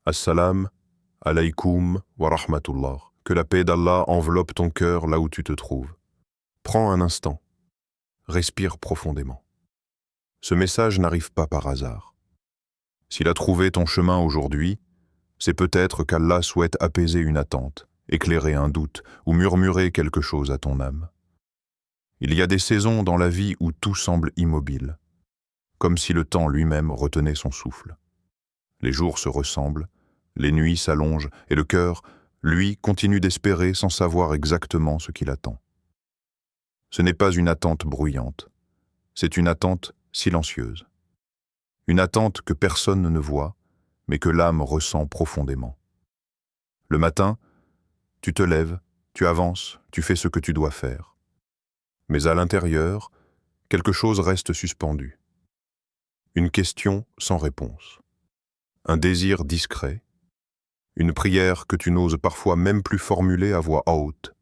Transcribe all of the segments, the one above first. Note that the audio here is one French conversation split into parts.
Assalam, alaykoum wa rahmatullah. Que la paix d'Allah enveloppe ton cœur là où tu te trouves. Prends un instant. Respire profondément. Ce message n'arrive pas par hasard. S'il a trouvé ton chemin aujourd'hui, c'est peut-être qu'Allah souhaite apaiser une attente, éclairer un doute ou murmurer quelque chose à ton âme. Il y a des saisons dans la vie où tout semble immobile, comme si le temps lui-même retenait son souffle. Les jours se ressemblent, les nuits s'allongent et le cœur, lui, continue d'espérer sans savoir exactement ce qu'il attend. Ce n'est pas une attente bruyante, c'est une attente silencieuse. Une attente que personne ne voit, mais que l'âme ressent profondément. Le matin, tu te lèves, tu avances, tu fais ce que tu dois faire. Mais à l'intérieur, quelque chose reste suspendu. Une question sans réponse. Un désir discret. Une prière que tu n'oses parfois même plus formuler à voix haute.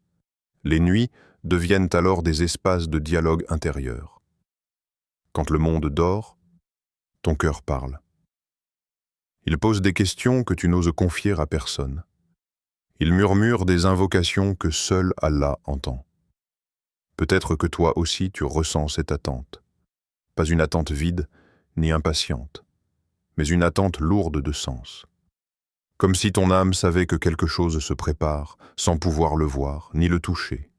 Les nuits deviennent alors des espaces de dialogue intérieur. Quand le monde dort, ton cœur parle. Il pose des questions que tu n'oses confier à personne. Il murmure des invocations que seul Allah entend. Peut-être que toi aussi tu ressens cette attente. Pas une attente vide ni impatiente, mais une attente lourde de sens. Comme si ton âme savait que quelque chose se prépare, sans pouvoir le voir ni le toucher.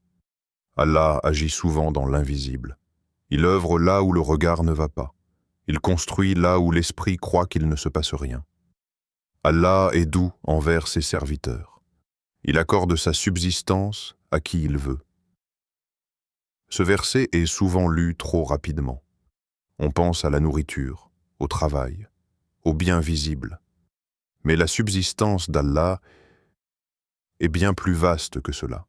Allah agit souvent dans l'invisible. Il œuvre là où le regard ne va pas. Il construit là où l'esprit croit qu'il ne se passe rien. Allah est doux envers ses serviteurs. Il accorde sa subsistance à qui il veut. Ce verset est souvent lu trop rapidement. On pense à la nourriture, au travail, au bien visible. Mais la subsistance d'Allah est bien plus vaste que cela.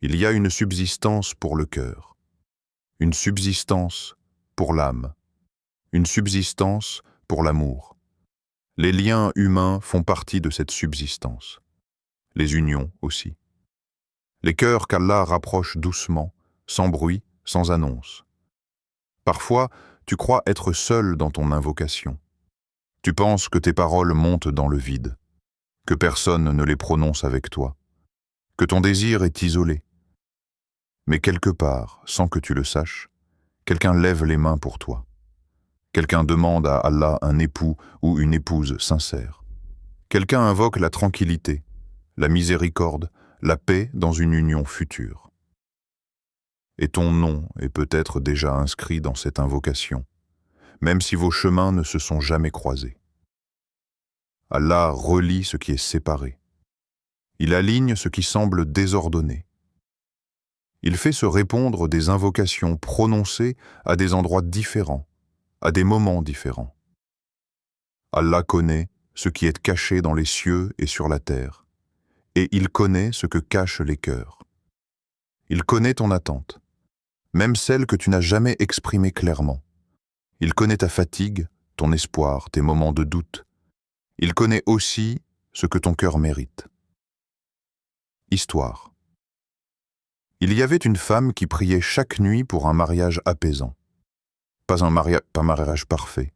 Il y a une subsistance pour le cœur, une subsistance pour l'âme, une subsistance pour l'amour. Les liens humains font partie de cette subsistance. Les unions aussi. Les cœurs qu'Allah rapproche doucement, sans bruit, sans annonce. Parfois, tu crois être seul dans ton invocation. Tu penses que tes paroles montent dans le vide, que personne ne les prononce avec toi, que ton désir est isolé. Mais quelque part, sans que tu le saches, quelqu'un lève les mains pour toi. Quelqu'un demande à Allah un époux ou une épouse sincère. Quelqu'un invoque la tranquillité, la miséricorde, la paix dans une union future. Et ton nom est peut-être déjà inscrit dans cette invocation, même si vos chemins ne se sont jamais croisés. Allah relie ce qui est séparé. Il aligne ce qui semble désordonné. Il fait se répondre des invocations prononcées à des endroits différents, à des moments différents. Allah connaît ce qui est caché dans les cieux et sur la terre, et il connaît ce que cachent les cœurs. Il connaît ton attente, même celle que tu n'as jamais exprimée clairement. Il connaît ta fatigue, ton espoir, tes moments de doute. Il connaît aussi ce que ton cœur mérite. Histoire. Il y avait une femme qui priait chaque nuit pour un mariage apaisant. Pas un mariage parfait,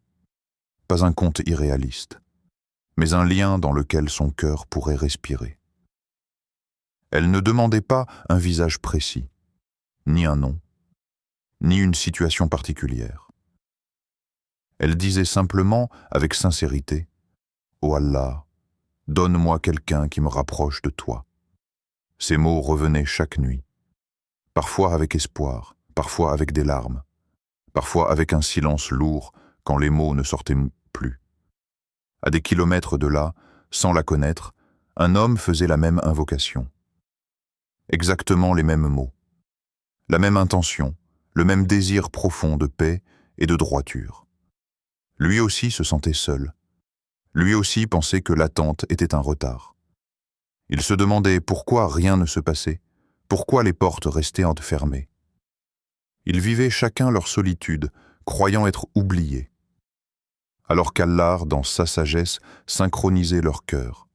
pas un conte irréaliste, mais un lien dans lequel son cœur pourrait respirer. Elle ne demandait pas un visage précis, ni un nom, ni une situation particulière. Elle disait simplement, avec sincérité, « Ô Allah, donne-moi quelqu'un qui me rapproche de toi. » Ces mots revenaient chaque nuit, parfois avec espoir, parfois avec des larmes, parfois avec un silence lourd quand les mots ne sortaient plus. À des kilomètres de là, sans la connaître, un homme faisait la même invocation. Exactement les mêmes mots, la même intention, le même désir profond de paix et de droiture. Lui aussi se sentait seul. Lui aussi pensait que l'attente était un retard. Il se demandait pourquoi rien ne se passait, pourquoi les portes restaient fermées. Ils vivaient chacun leur solitude, croyant être oubliés. Alors qu'Allah, dans sa sagesse, synchronisait leurs cœurs.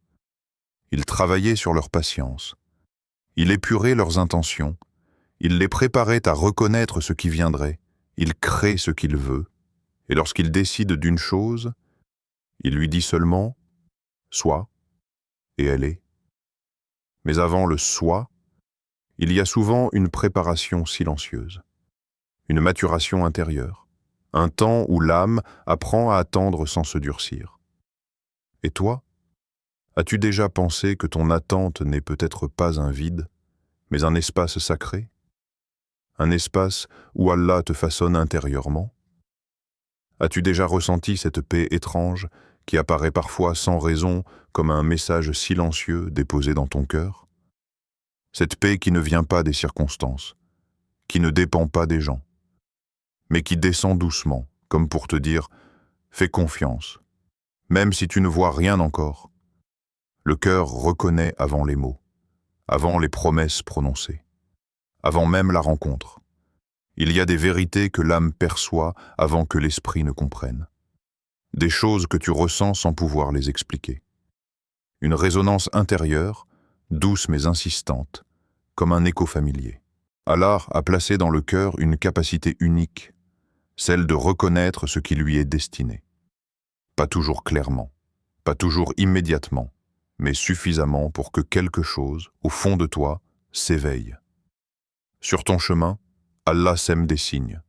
Il travaillait sur leur patience. Il épurait leurs intentions. Il les préparait à reconnaître ce qui viendrait. Il crée ce qu'il veut. Et lorsqu'il décide d'une chose, il lui dit seulement Sois, et elle est. Mais avant le soi, il y a souvent une préparation silencieuse, une maturation intérieure, un temps où l'âme apprend à attendre sans se durcir. Et toi, as-tu déjà pensé que ton attente n'est peut-être pas un vide, mais un espace sacré? Un espace où Allah te façonne intérieurement? As-tu déjà ressenti cette paix étrange qui apparaît parfois sans raison comme un message silencieux déposé dans ton cœur? Cette paix qui ne vient pas des circonstances, qui ne dépend pas des gens, mais qui descend doucement, comme pour te dire « fais confiance », même si tu ne vois rien encore. Le cœur reconnaît avant les mots, avant les promesses prononcées, avant même la rencontre. Il y a des vérités que l'âme perçoit avant que l'esprit ne comprenne. Des choses que tu ressens sans pouvoir les expliquer. Une résonance intérieure, douce mais insistante, comme un écho familier. Allah a placé dans le cœur une capacité unique, celle de reconnaître ce qui lui est destiné. Pas toujours clairement, pas toujours immédiatement, mais suffisamment pour que quelque chose, au fond de toi, s'éveille. Sur ton chemin, Allah sème des signes.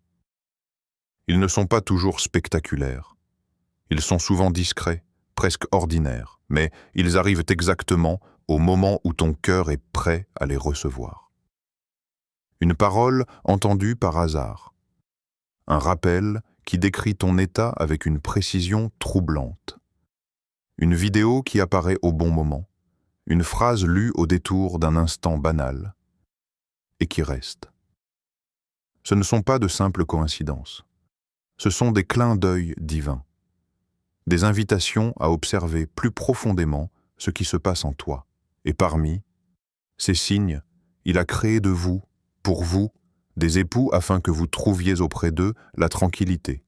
Ils ne sont pas toujours spectaculaires. Ils sont souvent discrets, presque ordinaires, mais ils arrivent exactement au moment où ton cœur est prêt à les recevoir. Une parole entendue par hasard. Un rappel qui décrit ton état avec une précision troublante. Une vidéo qui apparaît au bon moment. Une phrase lue au détour d'un instant banal et qui reste. Ce ne sont pas de simples coïncidences. Ce sont des clins d'œil divins. Des invitations à observer plus profondément ce qui se passe en toi. Et parmi ces signes, il a créé de vous, pour vous, des époux afin que vous trouviez auprès d'eux la tranquillité.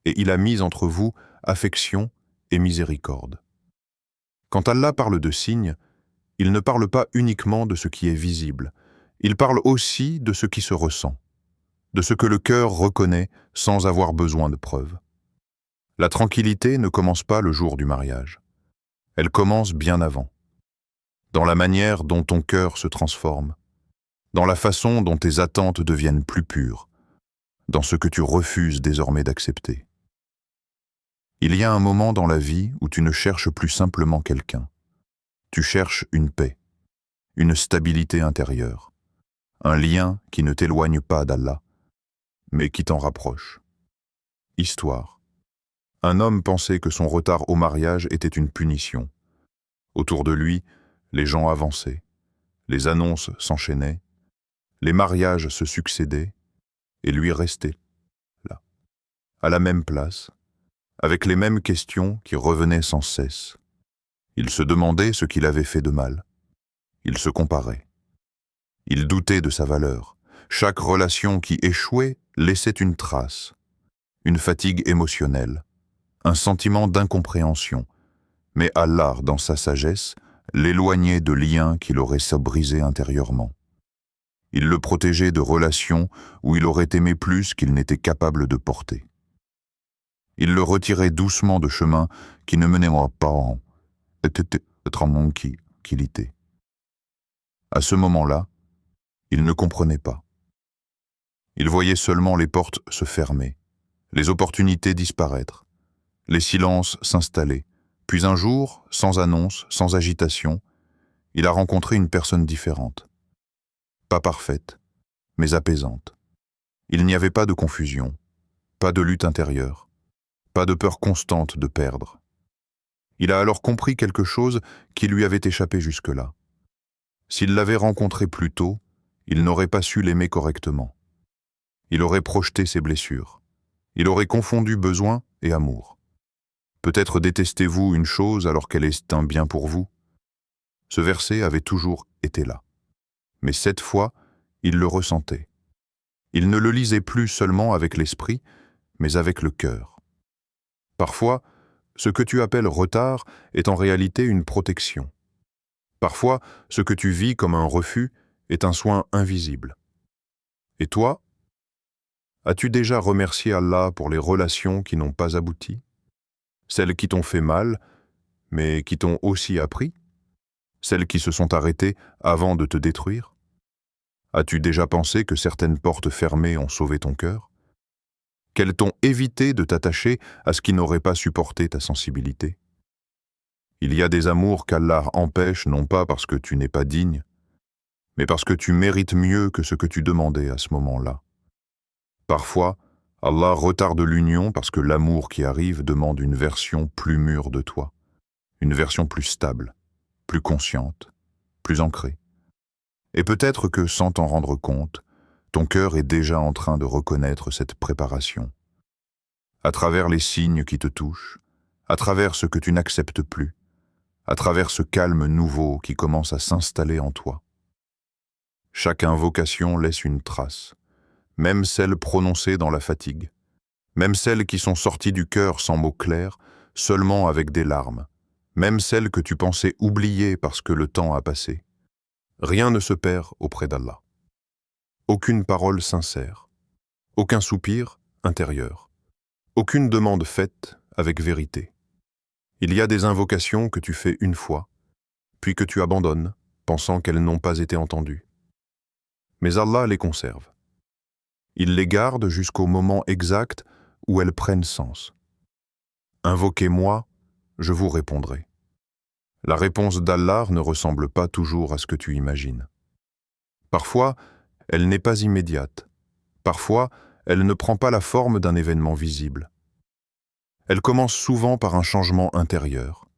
Et il a mis entre vous affection et miséricorde. Quand Allah parle de signes, il ne parle pas uniquement de ce qui est visible, il parle aussi de ce qui se ressent, de ce que le cœur reconnaît sans avoir besoin de preuves. La tranquillité ne commence pas le jour du mariage. Elle commence bien avant. Dans la manière dont ton cœur se transforme, dans la façon dont tes attentes deviennent plus pures, dans ce que tu refuses désormais d'accepter. Il y a un moment dans la vie où tu ne cherches plus simplement quelqu'un. Tu cherches une paix, une stabilité intérieure, un lien qui ne t'éloigne pas d'Allah, mais qui t'en rapproche. Histoire. Un homme pensait que son retard au mariage était une punition. Autour de lui, les gens avançaient, les annonces s'enchaînaient, les mariages se succédaient, et lui restait là, à la même place, avec les mêmes questions qui revenaient sans cesse. Il se demandait ce qu'il avait fait de mal. Il se comparait. Il doutait de sa valeur. Chaque relation qui échouait laissait une trace, une fatigue émotionnelle, un sentiment d'incompréhension. Mais Allah, dans sa sagesse, l'éloignait de liens qu'il aurait brisés intérieurement. Il le protégeait de relations où il aurait aimé plus qu'il n'était capable de porter. Il le retirait doucement de chemins qui ne menaient pas en qu'il était. À ce moment-là, il ne comprenait pas. Il voyait seulement les portes se fermer, les opportunités disparaître, les silences s'installer. Puis un jour, sans annonce, sans agitation, il a rencontré une personne différente. Pas parfaite, mais apaisante. Il n'y avait pas de confusion, pas de lutte intérieure, pas de peur constante de perdre. Il a alors compris quelque chose qui lui avait échappé jusque-là. S'il l'avait rencontré plus tôt, il n'aurait pas su l'aimer correctement. Il aurait projeté ses blessures. Il aurait confondu besoin et amour. Peut-être détestez-vous une chose alors qu'elle est un bien pour vous. Ce verset avait toujours été là. Mais cette fois, il le ressentait. Il ne le lisait plus seulement avec l'esprit, mais avec le cœur. Parfois, ce que tu appelles retard est en réalité une protection. Parfois, ce que tu vis comme un refus est un soin invisible. Et toi, as-tu déjà remercié Allah pour les relations qui n'ont pas abouti? Celles qui t'ont fait mal, mais qui t'ont aussi appris, celles qui se sont arrêtées avant de te détruire. As-tu déjà pensé que certaines portes fermées ont sauvé ton cœur? Qu'elles t'ont évité de t'attacher à ce qui n'aurait pas supporté ta sensibilité? Il y a des amours qu'Allah empêche non pas parce que tu n'es pas digne, mais parce que tu mérites mieux que ce que tu demandais à ce moment-là. Parfois, Allah retarde l'union parce que l'amour qui arrive demande une version plus mûre de toi, une version plus stable, plus consciente, plus ancrée. Et peut-être que, sans t'en rendre compte, ton cœur est déjà en train de reconnaître cette préparation. À travers les signes qui te touchent, à travers ce que tu n'acceptes plus, à travers ce calme nouveau qui commence à s'installer en toi. Chaque invocation laisse une trace, même celles prononcées dans la fatigue, même celles qui sont sorties du cœur sans mots clairs, seulement avec des larmes, même celles que tu pensais oublier parce que le temps a passé. Rien ne se perd auprès d'Allah. Aucune parole sincère, aucun soupir intérieur, aucune demande faite avec vérité. Il y a des invocations que tu fais une fois, puis que tu abandonnes, pensant qu'elles n'ont pas été entendues. Mais Allah les conserve. Il les garde jusqu'au moment exact où elles prennent sens. Invoquez-moi, je vous répondrai. La réponse d'Allah ne ressemble pas toujours à ce que tu imagines. Parfois, elle n'est pas immédiate. Parfois, elle ne prend pas la forme d'un événement visible. Elle commence souvent par un changement intérieur,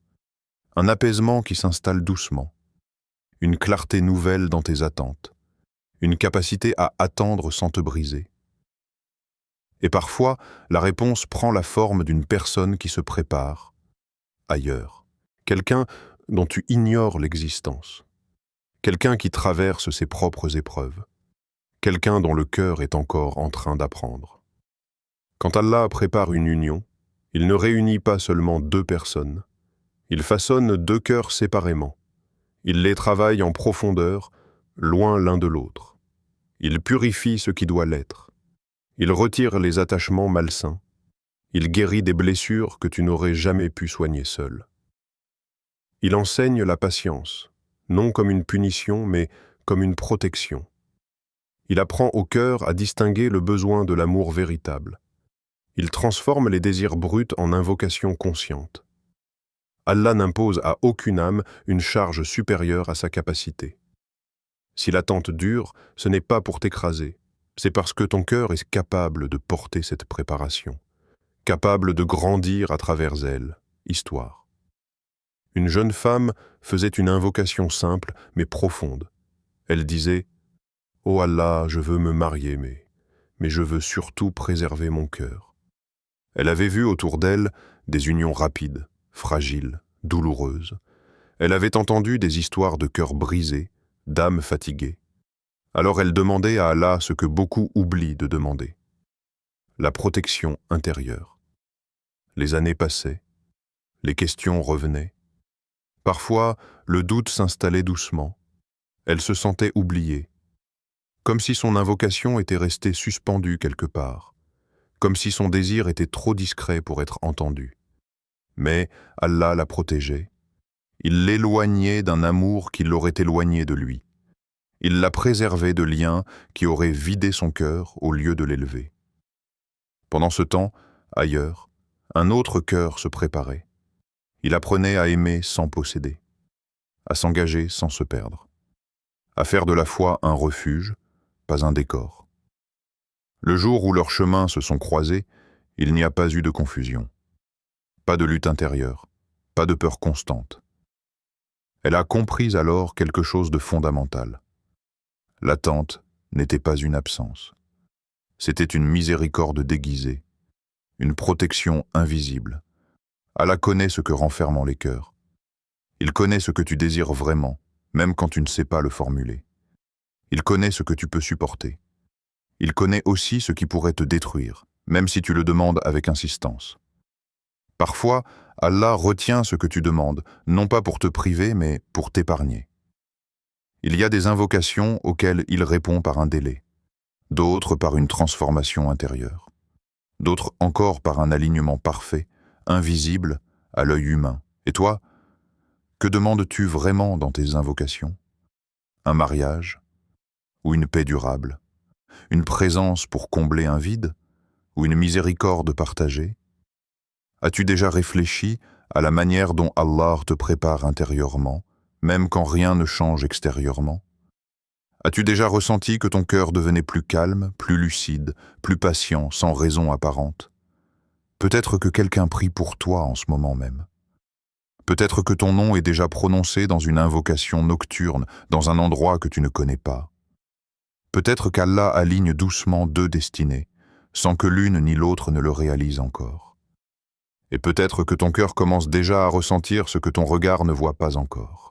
un apaisement qui s'installe doucement, une clarté nouvelle dans tes attentes, une capacité à attendre sans te briser. Et parfois, la réponse prend la forme d'une personne qui se prépare ailleurs, quelqu'un dont tu ignores l'existence, quelqu'un qui traverse ses propres épreuves, quelqu'un dont le cœur est encore en train d'apprendre. Quand Allah prépare une union, il ne réunit pas seulement deux personnes, il façonne deux cœurs séparément. Il les travaille en profondeur, loin l'un de l'autre. Il purifie ce qui doit l'être. Il retire les attachements malsains. Il guérit des blessures que tu n'aurais jamais pu soigner seul. Il enseigne la patience, non comme une punition, mais comme une protection. Il apprend au cœur à distinguer le besoin de l'amour véritable. Il transforme les désirs bruts en invocations conscientes. Allah n'impose à aucune âme une charge supérieure à sa capacité. Si l'attente dure, ce n'est pas pour t'écraser, c'est parce que ton cœur est capable de porter cette préparation, capable de grandir à travers elle, histoire. Une jeune femme faisait une invocation simple mais profonde. Elle disait « Ô Allah, je veux me marier, mais je veux surtout préserver mon cœur. » Elle avait vu autour d'elle des unions rapides, fragiles, douloureuses. Elle avait entendu des histoires de cœurs brisés, d'âmes fatiguées. Alors elle demandait à Allah ce que beaucoup oublient de demander. La protection intérieure. Les années passaient, les questions revenaient. Parfois, le doute s'installait doucement. Elle se sentait oubliée, comme si son invocation était restée suspendue quelque part, comme si son désir était trop discret pour être entendu. Mais Allah la protégeait. Il l'éloignait d'un amour qui l'aurait éloignée de lui. Il la préservait de liens qui auraient vidé son cœur au lieu de l'élever. Pendant ce temps, ailleurs, un autre cœur se préparait. Il apprenait à aimer sans posséder, à s'engager sans se perdre, à faire de la foi un refuge, pas un décor. Le jour où leurs chemins se sont croisés, il n'y a pas eu de confusion, pas de lutte intérieure, pas de peur constante. Elle a compris alors quelque chose de fondamental. L'attente n'était pas une absence. C'était une miséricorde déguisée, une protection invisible. Allah connaît ce que renferment les cœurs. Il connaît ce que tu désires vraiment, même quand tu ne sais pas le formuler. Il connaît ce que tu peux supporter. Il connaît aussi ce qui pourrait te détruire, même si tu le demandes avec insistance. Parfois, Allah retient ce que tu demandes, non pas pour te priver, mais pour t'épargner. Il y a des invocations auxquelles il répond par un délai, d'autres par une transformation intérieure, d'autres encore par un alignement parfait, invisible à l'œil humain. Et toi, Que demandes-tu vraiment dans tes invocations? Un mariage? Ou une paix durable? Une présence pour combler un vide? Ou une miséricorde partagée? As-tu déjà réfléchi à la manière dont Allah te prépare intérieurement, même quand rien ne change extérieurement? As-tu déjà ressenti que ton cœur devenait plus calme, plus lucide, plus patient, sans raison apparente? Peut-être que quelqu'un prie pour toi en ce moment même. Peut-être que ton nom est déjà prononcé dans une invocation nocturne, dans un endroit que tu ne connais pas. Peut-être qu'Allah aligne doucement deux destinées, sans que l'une ni l'autre ne le réalise encore. Et peut-être que ton cœur commence déjà à ressentir ce que ton regard ne voit pas encore.